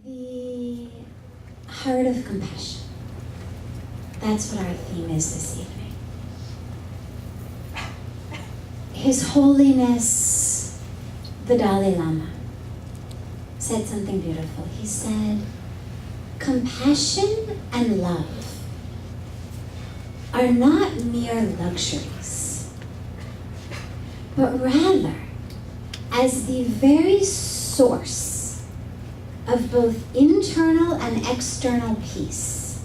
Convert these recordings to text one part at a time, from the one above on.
The heart of compassion. That's what our theme is this evening. His Holiness, the Dalai Lama, said something beautiful. He said, compassion and love are not mere luxuries, but rather as the very source of both internal and external peace.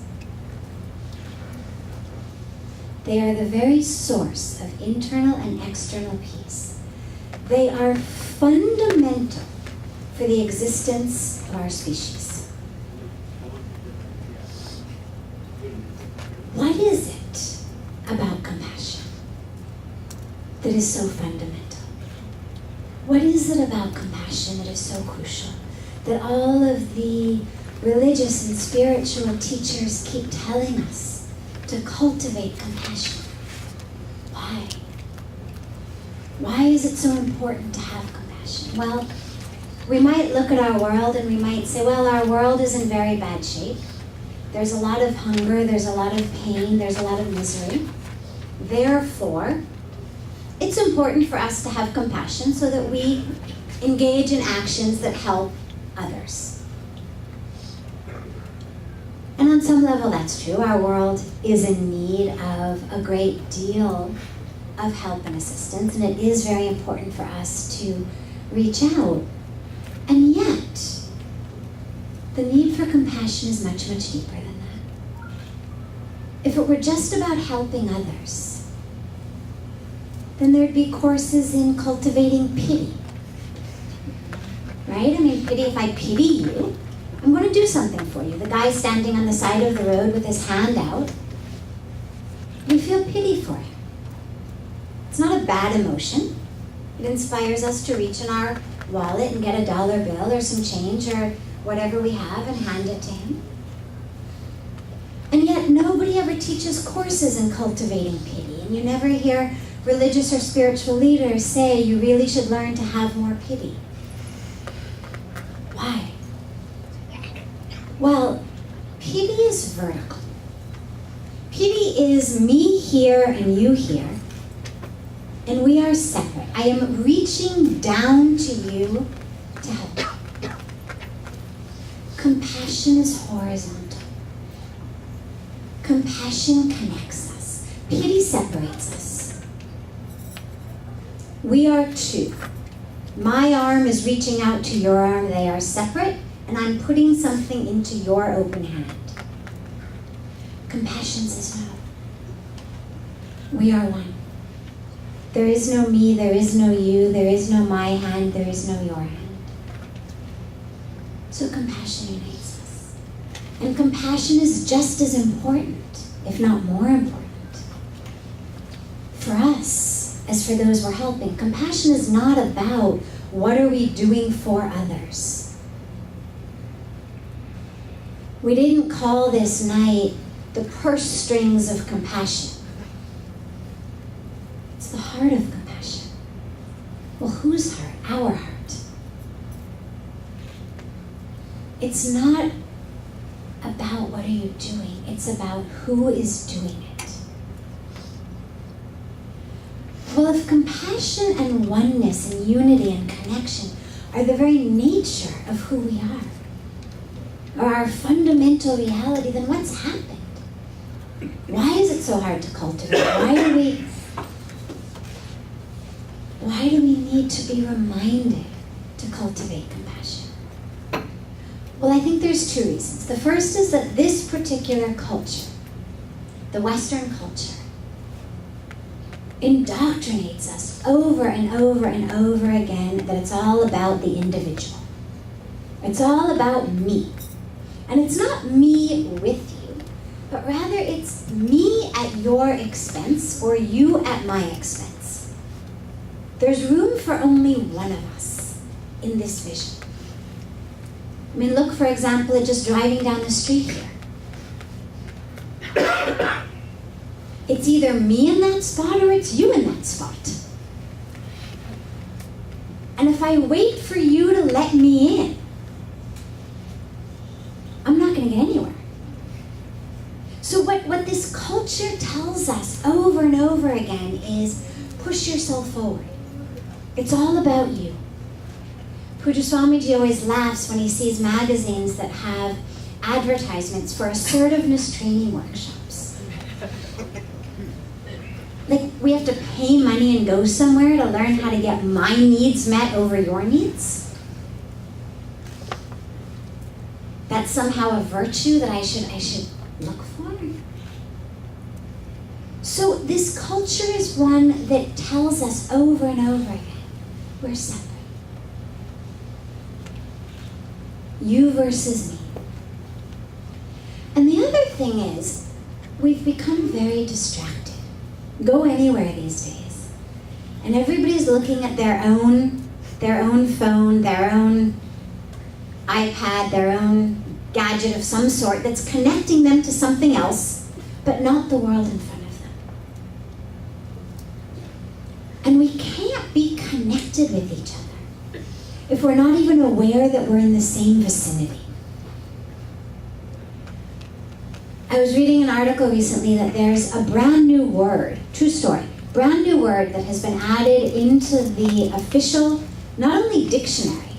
They are the very source of internal and external peace. They are fundamental for the existence of our species. What is it about compassion that is so fundamental? What is it about compassion that is so crucial, that all of the religious and spiritual teachers keep telling us to cultivate compassion? Why? Why is it so important to have compassion? Well, we might look at our world and we might say, well, our world is in very bad shape. There's a lot of hunger, there's a lot of pain, there's a lot of misery. Therefore, it's important for us to have compassion so that we engage in actions that help others. And on some level, that's true. Our world is in need of a great deal of help and assistance, and it is very important for us to reach out. And yet, the need for compassion is much, much deeper than that. If it were just about helping others, then there'd be courses in cultivating pity. Right? I mean, pity, if I pity you, I'm going to do something for you. The guy standing on the side of the road with his hand out, you feel pity for him. It's not a bad emotion. It inspires us to reach in our wallet and get a dollar bill or some change or whatever we have and hand it to him. And yet nobody ever teaches courses in cultivating pity. And you never hear religious or spiritual leaders say you really should learn to have more pity. Why? Well, pity is vertical. Pity is me here and you here, and we are separate. I am reaching down to you to help you. Compassion is horizontal. Compassion connects us. Pity separates us. We are two. My arm is reaching out to your arm. They are separate, and I'm putting something into your open hand. Compassion says no. We are one. There is no me, there is no you, there is no my hand, there is no your hand. So compassion unites us. And compassion is just as important, if not more important, for us as for those we're helping. Compassion is not about what are we doing for others. We didn't call this night the purse strings of compassion. It's the heart of compassion. Well, whose heart? Our heart. It's not about what are you doing. It's about who is doing it. Well, if compassion and oneness and unity and connection are the very nature of who we are, or our fundamental reality, then what's happened? Why is it so hard to cultivate? Why do we need to be reminded to cultivate compassion? Well, I think there's two reasons. The first is that this particular culture, the Western culture, indoctrinates us over and over and over again that it's all about the individual. It's all about me. And it's not me with you, but rather it's me at your expense or you at my expense. There's room for only one of us in this vision. I mean, look, for example, at just driving down the street here. It's either me in that spot or it's you in that spot. And if I wait for you to let me in, over and over again is push yourself forward. It's all about you. Pujya Swamiji always laughs when he sees magazines that have advertisements for assertiveness training workshops. Like, we have to pay money and go somewhere to learn how to get my needs met over your needs? That's somehow a virtue that I should look for? So this culture is one that tells us over and over again, we're separate. You versus me. And the other thing is, we've become very distracted. Go anywhere these days, and everybody's looking at their own phone, their own iPad, their own gadget of some sort that's connecting them to something else, but not the world in front of them. And we can't be connected with each other if we're not even aware that we're in the same vicinity. I was reading an article recently that there's a brand new word, true story, brand new word that has been added into the official, not only dictionary,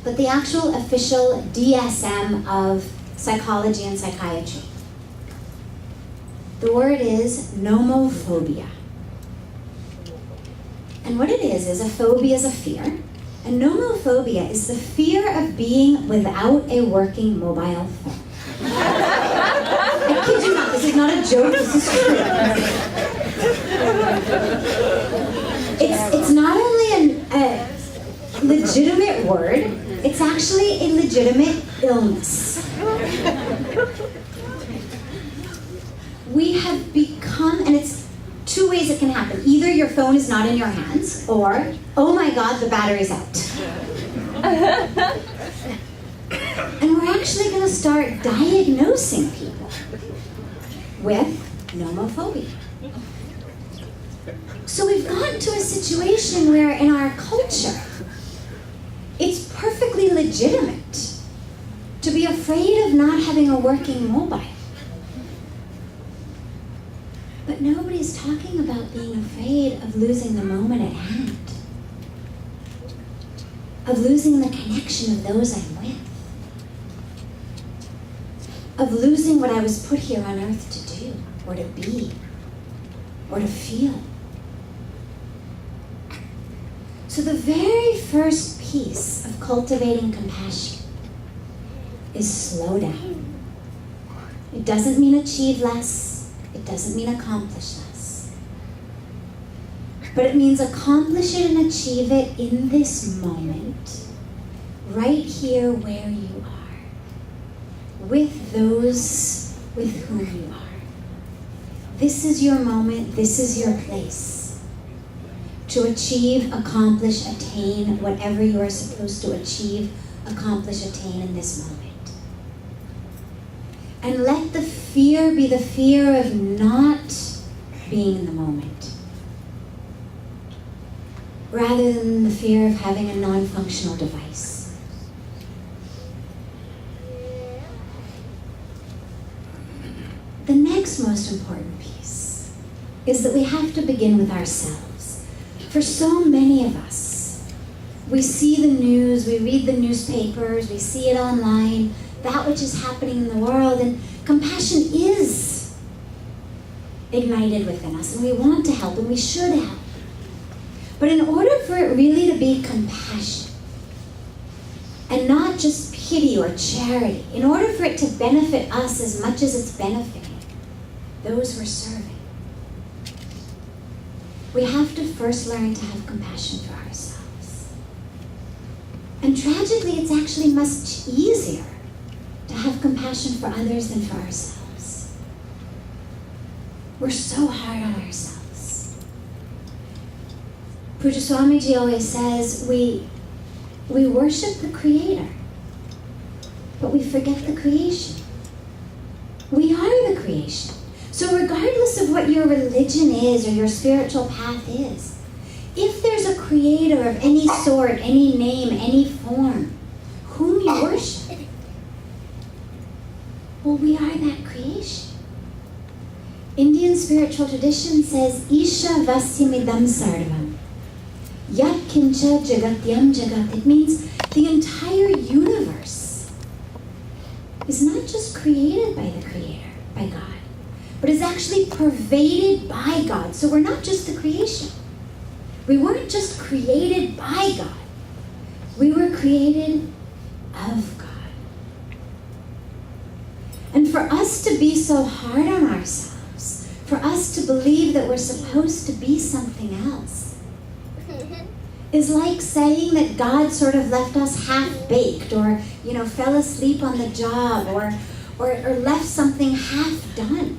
but the actual official DSM of psychology and psychiatry. The word is nomophobia. And what it is a phobia is a fear, and nomophobia is the fear of being without a working mobile phone. I kid you not, this is not a joke, this is true. It's not only a legitimate word, it's actually a legitimate illness. We have become, and it's two ways it can happen. Either your phone is not in your hands, or, oh my God, the battery's out. And we're actually going to start diagnosing people with nomophobia. So we've gotten to a situation where in our culture, it's perfectly legitimate to be afraid of not having a working mobile. But nobody's talking about being afraid of losing the moment at hand, of losing the connection of those I'm with, of losing what I was put here on earth to do, or to be, or to feel. So the very first piece of cultivating compassion is slow down. It doesn't mean achieve less. It doesn't mean accomplish less. But it means accomplish it and achieve it in this moment, right here where you are, with those with whom you are. This is your moment, this is your place to achieve, accomplish, attain whatever you are supposed to achieve, accomplish, attain in this moment. And let the fear be the fear of not being in the moment, rather than the fear of having a non-functional device. The next most important piece is that we have to begin with ourselves. For so many of us, we see the news, we read the newspapers, we see it online, that which is happening in the world, and compassion is ignited within us, and we want to help, and we should help. But in order for it really to be compassion, and not just pity or charity, in order for it to benefit us as much as it's benefiting those we're serving, we have to first learn to have compassion for ourselves. And tragically, it's actually much easier to have compassion for others than for ourselves. We're so hard on ourselves. Pujya Swamiji always says we worship the Creator, but we forget the creation. We are the creation. So regardless of what your religion is or your spiritual path is, if there's a creator of any sort, any name, any form, whom you worship, well, we are that creation. Indian spiritual tradition says, Isha Vasimidam Sarvam. Yat Kincha Jagatyam Jagat. It means the entire universe is not just created by the Creator, by God, but is actually pervaded by God. So we're not just the creation. We weren't just created by God. We were created of God. And for us to be so hard on ourselves, for us to believe that we're supposed to be something else, is like saying that God sort of left us half-baked, or, fell asleep on the job, or left something half-done.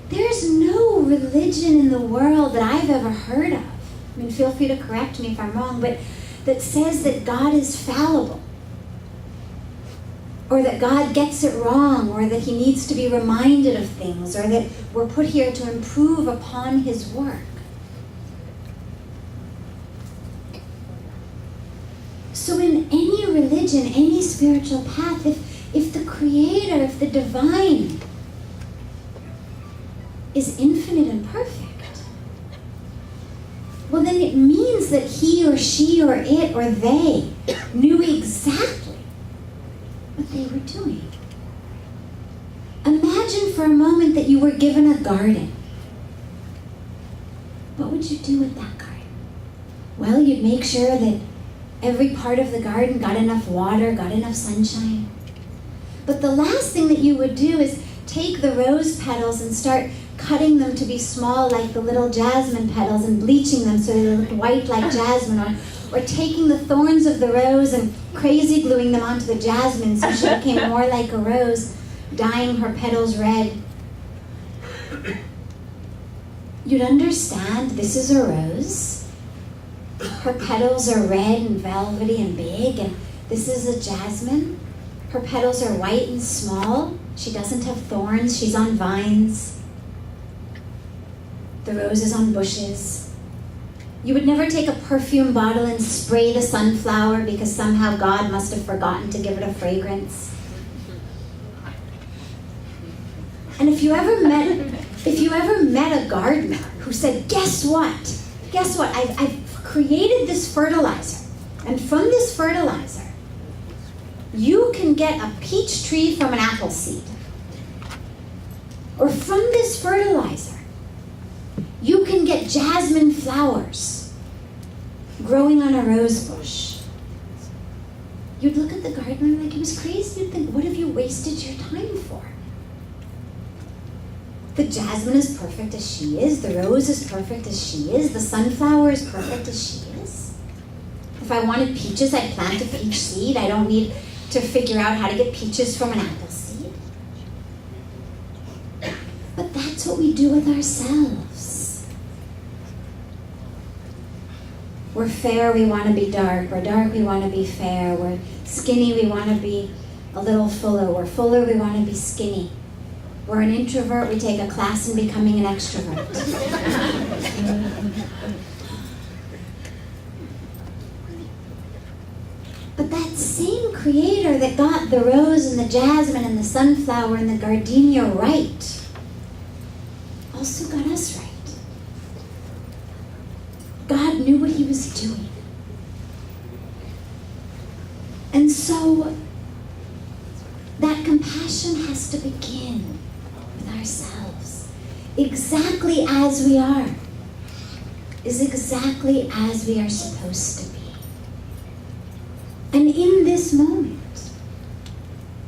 There's no religion in the world that I've ever heard of, I mean, feel free to correct me if I'm wrong, but that says that God is fallible, or that God gets it wrong, or that he needs to be reminded of things, or that we're put here to improve upon his work. So in any religion, any spiritual path, if the Creator, if the divine is infinite and perfect, well, then it means that he or she or it or they knew exactly what they were doing. Imagine for a moment that you were given a garden. What would you do with that garden? Well, you'd make sure that every part of the garden got enough water, got enough sunshine. But the last thing that you would do is take the rose petals and start cutting them to be small like the little jasmine petals and bleaching them so they look white like jasmine, or taking the thorns of the rose and crazy gluing them onto the jasmine so she became more like a rose, dyeing her petals red. You'd understand this is a rose. Her petals are red and velvety and big, and this is a jasmine. Her petals are white and small. She doesn't have thorns, she's on vines. The rose is on bushes. You would never take a perfume bottle and spray the sunflower because somehow God must have forgotten to give it a fragrance. And if you ever met a gardener who said, guess what? I've created this fertilizer, and from this fertilizer, you can get a peach tree from an apple seed. Or from this fertilizer, you can get jasmine flowers growing on a rose bush. You'd look at the gardener like he was crazy. You'd think, what have you wasted your time for? The jasmine is perfect as she is. The rose is perfect as she is. The sunflower is perfect as she is. If I wanted peaches, I'd plant a peach seed. I don't need to figure out how to get peaches from an apple seed. But that's what we do with ourselves. We're fair, we want to be dark. We're dark, we want to be fair. We're skinny, we want to be a little fuller. We're fuller, we want to be skinny. We're an introvert, we take a class in becoming an extrovert. But that same Creator that got the rose and the jasmine and the sunflower and the gardenia right also got us right. God knew what he was doing. And so that compassion has to begin with ourselves. Exactly as we are is exactly as we are supposed to be. And in this moment,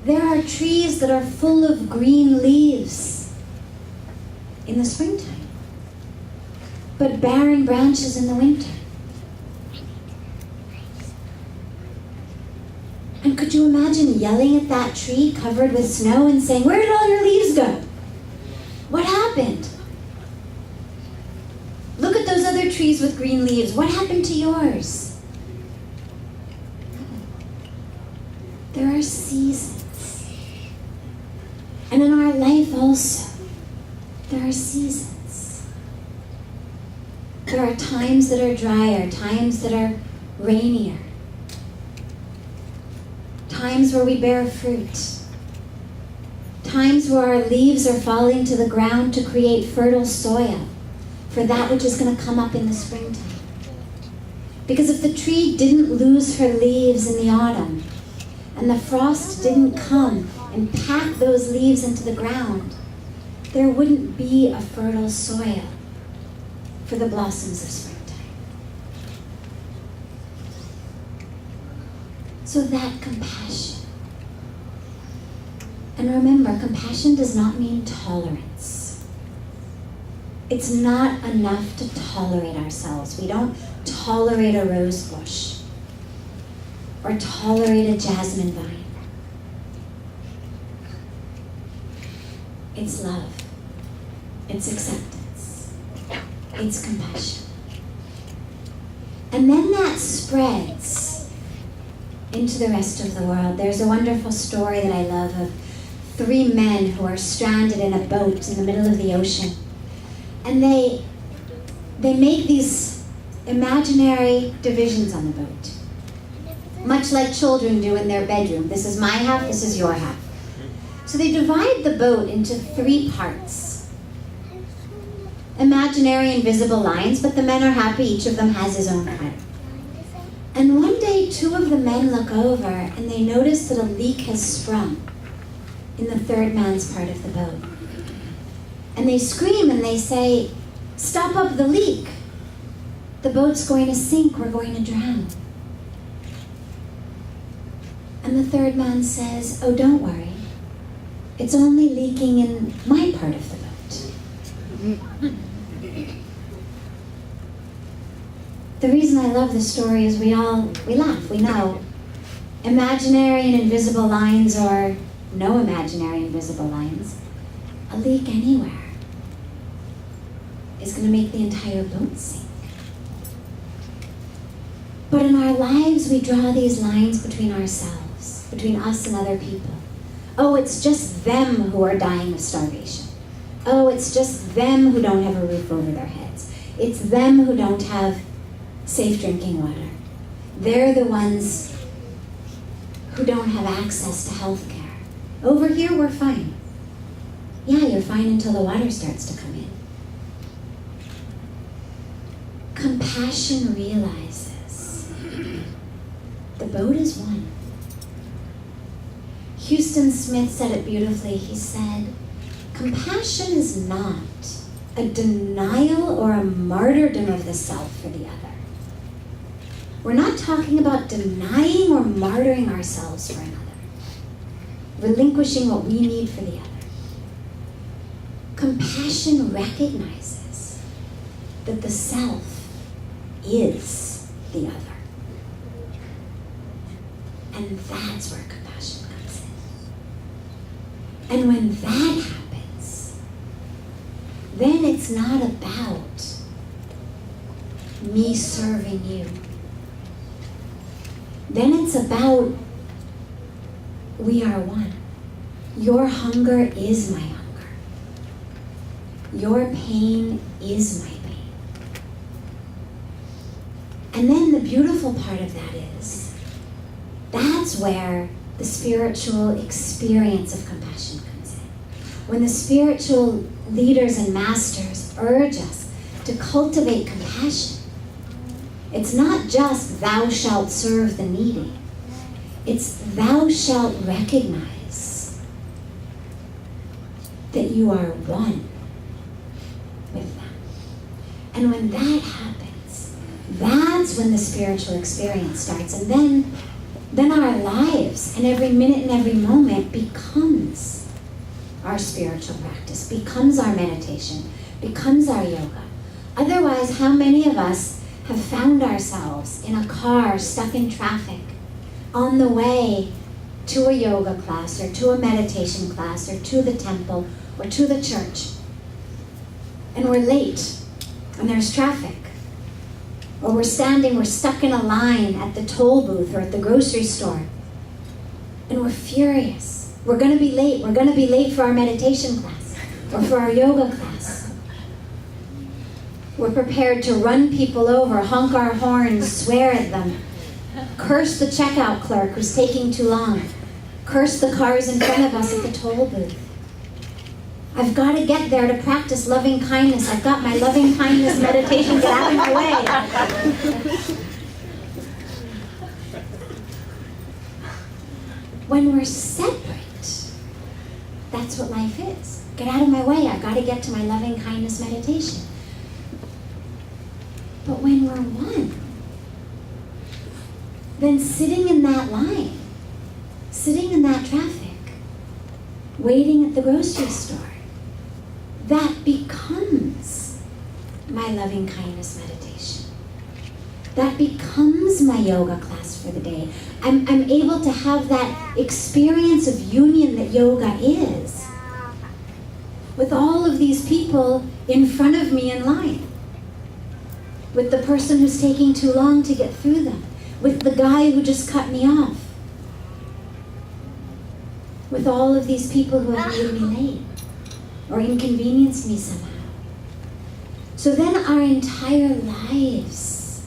there are trees that are full of green leaves in the springtime, but barren branches in the winter. And could you imagine yelling at that tree covered with snow and saying, where did all your leaves go? What happened? Look at those other trees with green leaves. What happened to yours? There are seasons. And in our life also, there are seasons. There are times that are drier, times that are rainier. Times where we bear fruit. times where our leaves are falling to the ground to create fertile soil for that which is going to come up in the springtime. Because if the tree didn't lose her leaves in the autumn, and the frost didn't come and pack those leaves into the ground, there wouldn't be a fertile soil for the blossoms of springtime. So that compassion. And remember, compassion does not mean tolerance. It's not enough to tolerate ourselves. We don't tolerate a rose bush or tolerate a jasmine vine. It's love. It's acceptance. It's compassion. And then that spreads into the rest of the world. There's a wonderful story that I love of 3 men who are stranded in a boat in the middle of the ocean. And they make these imaginary divisions on the boat, much like children do in their bedroom. This is my half, this is your half. So they divide the boat into 3 parts. Imaginary invisible lines, but the men are happy, each of them has his own part. And one day 2 of the men look over and they notice that a leak has sprung in the 3rd man's part of the boat. And they scream and they say, "Stop up the leak. The boat's going to sink, we're going to drown." And the 3rd man says, "Oh, don't worry. It's only leaking in my part of the boat." The reason I love this story is we laugh. We know imaginary and invisible lines or no imaginary invisible lines, a leak anywhere is going to make the entire boat sink. But in our lives, we draw these lines between ourselves, between us and other people. Oh, it's just them who are dying of starvation. Oh, it's just them who don't have a roof over their heads. It's them who don't have safe drinking water. They're the ones who don't have access to health care. Over here, we're fine. Yeah, you're fine until the water starts to come in. Compassion realizes the boat is one. Houston Smith said it beautifully. He said, compassion is not a denial or a martyrdom of the self for the other. We're not talking about denying or martyring ourselves for another, relinquishing what we need for the other. Compassion recognizes that the self is the other. And that's where compassion comes in. And when that happens, then it's not about me serving you. Then it's about we are one. Your hunger is my hunger. Your pain is my pain. And then the beautiful part of that is, that's where the spiritual experience of compassion comes in. When the spiritual leaders and masters urge us to cultivate compassion, it's not just thou shalt serve the needy. It's thou shalt recognize that you are one with them. And when that happens, that's when the spiritual experience starts. And then our lives and every minute and every moment becomes our spiritual practice, becomes our meditation, becomes our yoga. Otherwise, how many of us have found ourselves in a car stuck in traffic on the way to a yoga class or to a meditation class or to the temple or to the church, and we're late and there's traffic, or we're stuck in a line at the toll booth or at the grocery store, and we're furious. We're going to be late. We're going to be late for our meditation class or for our yoga class. We're prepared to run people over, honk our horns, swear at them, curse the checkout clerk who's taking too long, curse the cars in front of us at the toll booth. I've got to get there to practice loving kindness. I've got my loving kindness meditation, get out of my way. When we're separate, that's what life is. Get out of my way. I've got to get to my loving kindness meditation. But when we're one, then sitting in that line, sitting in that traffic, waiting at the grocery store, that becomes my loving kindness meditation. That becomes my yoga class for the day. I'm able to have that experience of union that yoga is with all of these people in front of me in line, with the person who's taking too long to get through them, with the guy who just cut me off, with all of these people who have made me late or inconvenienced me somehow. So then our entire lives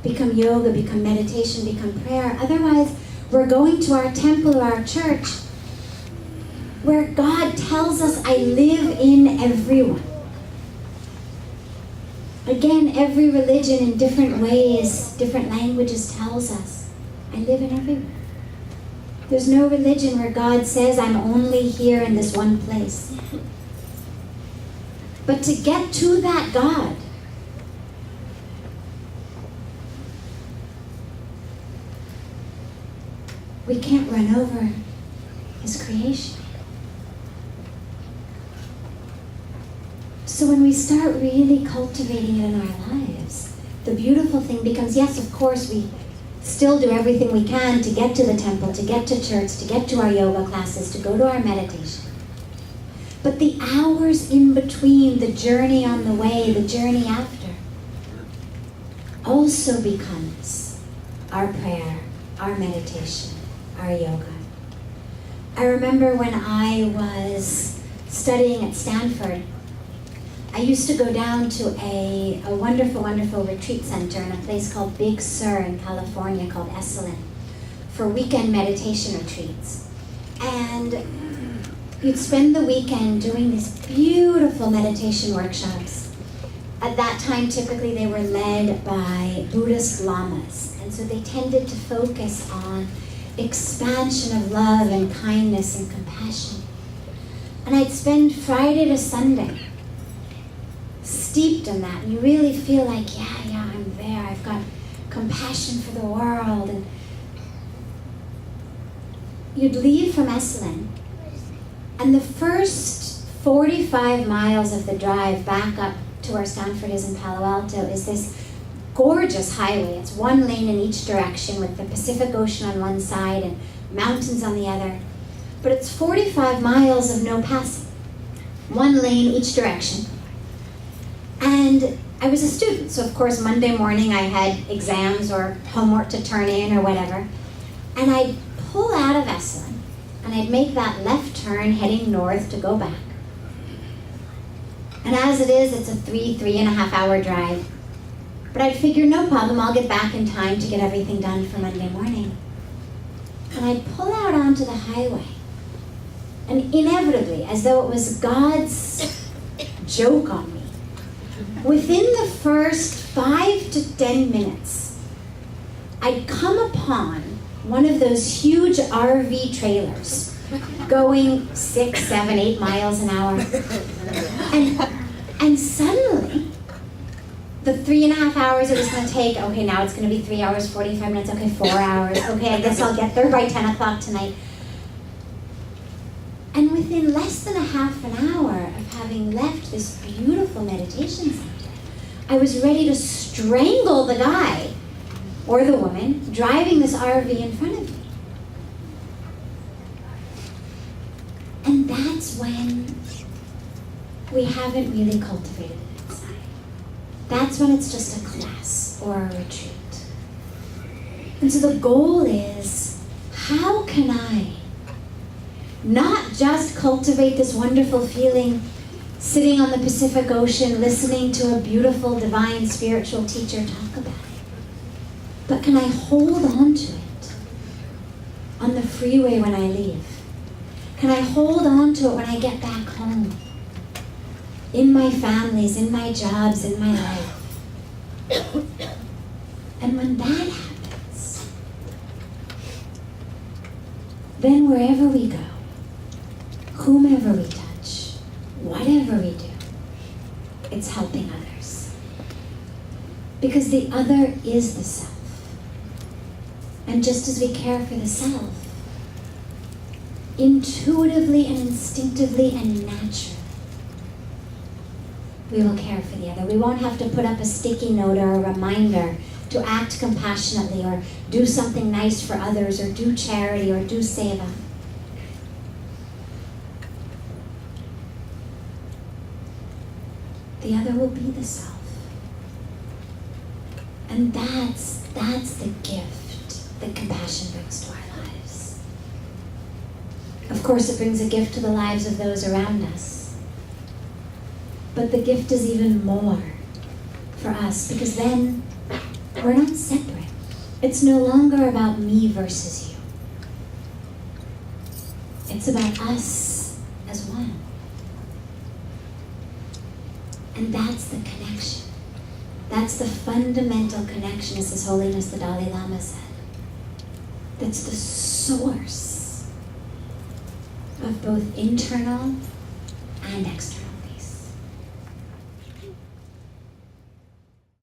become yoga, become meditation, become prayer. Otherwise, we're going to our temple or our church where God tells us, I live in everyone. Again, every religion in different ways, different languages tells us, I live in everyone. There's no religion where God says, I'm only here in this one place. But to get to that God, we can't run over His creation. So when we start really cultivating it in our lives, the beautiful thing becomes, yes, of course, we still do everything we can to get to the temple, to get to church, to get to our yoga classes, to go to our meditation. But the hours in between, the journey on the way, the journey after, also becomes our prayer, our meditation, our yoga. I remember when I was studying at Stanford, I used to go down to a wonderful, wonderful retreat center in a place called Big Sur in California called Esalen for weekend meditation retreats. And you'd spend the weekend doing these beautiful meditation workshops. At that time, typically they were led by Buddhist lamas. And so they tended to focus on expansion of love and kindness and compassion. And I'd spend Friday to Sunday steeped in that, and you really feel like, yeah, I'm there. I've got compassion for the world. And you'd leave from Esalen, and the first 45 miles of the drive back up to where Stanford is in Palo Alto is this gorgeous highway. It's one lane in each direction with the Pacific Ocean on one side and mountains on the other. But it's 45 miles of no passing. One lane each direction. And I was a student, so of course Monday morning I had exams or homework to turn in or whatever. And I'd pull out of Esalen, and I'd make that left turn heading north to go back. And as it is, it's a 3.5 hour drive. But I'd figure, no problem, I'll get back in time to get everything done for Monday morning. And I'd pull out onto the highway. And inevitably, as though it was God's joke on me, within the first 5 to 10 minutes, I'd come upon one of those huge RV trailers going 6, 7, 8 miles an hour. And suddenly, the 3.5 hours it was going to take, okay, now it's going to be 3 hours, 45 minutes, okay, 4 hours, okay, I guess I'll get there by 10 o'clock tonight. And within less than a half an hour of having left this beautiful meditation center, I was ready to strangle the guy or the woman driving this RV in front of me. And that's when we haven't really cultivated it inside. That's when it's just a class or a retreat. And so the goal is, how can I not just cultivate this wonderful feeling sitting on the Pacific Ocean, listening to a beautiful, divine, spiritual teacher talk about it, but can I hold on to it on the freeway when I leave? Can I hold on to it when I get back home? In my families, in my jobs, in my life. And when that happens, then wherever we go, whomever we touch, whatever we do, it's helping others. Because the other is the self. And just as we care for the self, intuitively and instinctively and naturally, we will care for the other. We won't have to put up a sticky note or a reminder to act compassionately or do something nice for others or do charity or do seva. The other will be the self. And that's the gift that compassion brings to our lives. Of course, it brings a gift to the lives of those around us. But the gift is even more for us, because then we're not separate. It's no longer about me versus you. It's about us as one. And that's the connection. That's the fundamental connection, as His Holiness the Dalai Lama said. That's the source of both internal and external